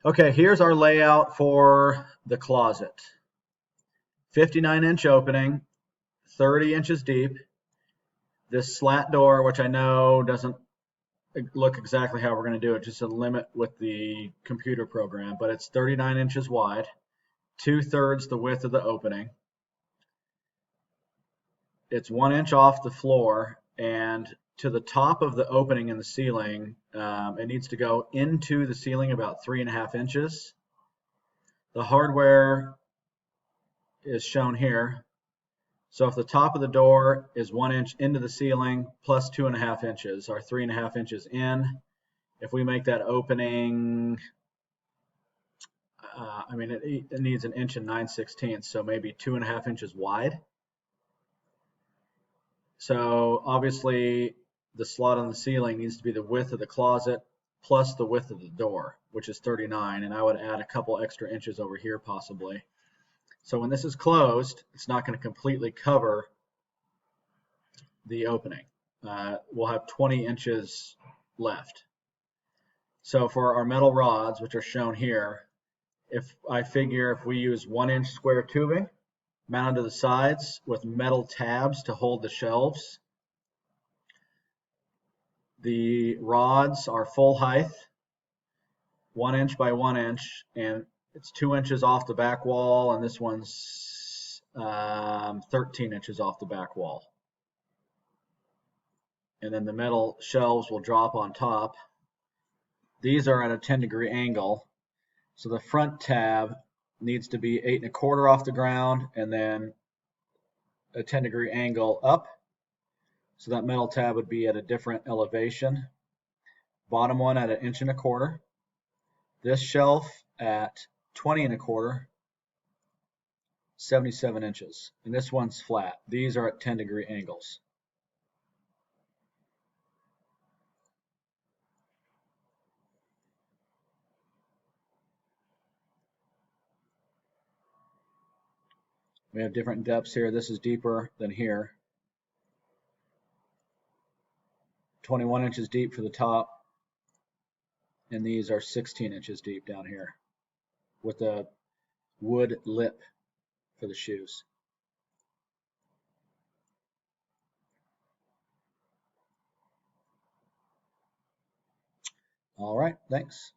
Okay, here's our layout for the closet. 59-inch opening, 30 inches deep. This slat door, which I know doesn't look exactly how we're going to do it, just a limit with the computer program, but it's 39 inches wide, 2/3 the width of the opening. It's 1 inch off the floor, and to the top of the opening in the ceiling, it needs to go into the ceiling about 3.5 inches. The hardware is shown here. So if the top of the door is 1 inch into the ceiling plus 2.5 inches, or 3.5 inches in, if we make that opening, I mean, it needs 1 inch and 9/16, so maybe 2.5 inches wide. So obviously the slot on the ceiling needs to be the width of the closet plus the width of the door, which is 39, and I would add a couple extra inches over here possibly. So when this is closed, it's not going to completely cover the opening. We'll have 20 inches left. So for our metal rods, which are shown here, if we use 1 inch square tubing mounted to the sides with metal tabs to hold the shelves, the rods are full height, 1 inch by 1 inch, and it's 2 inches off the back wall, and this one's 13 inches off the back wall. And then the metal shelves will drop on top. These are at a 10-degree angle, so the front tab needs to be 8 1/4 off the ground, and then a 10-degree angle up. So that metal tab would be at a different elevation. Bottom one at 1 1/4 inch. This shelf at 20 1/4, 77 inches. And this one's flat. These are at 10-degree angles. We have different depths here. This is deeper than here. 21 inches deep for the top. And these are 16 inches deep down here with a wood lip for the shoes. All right, thanks.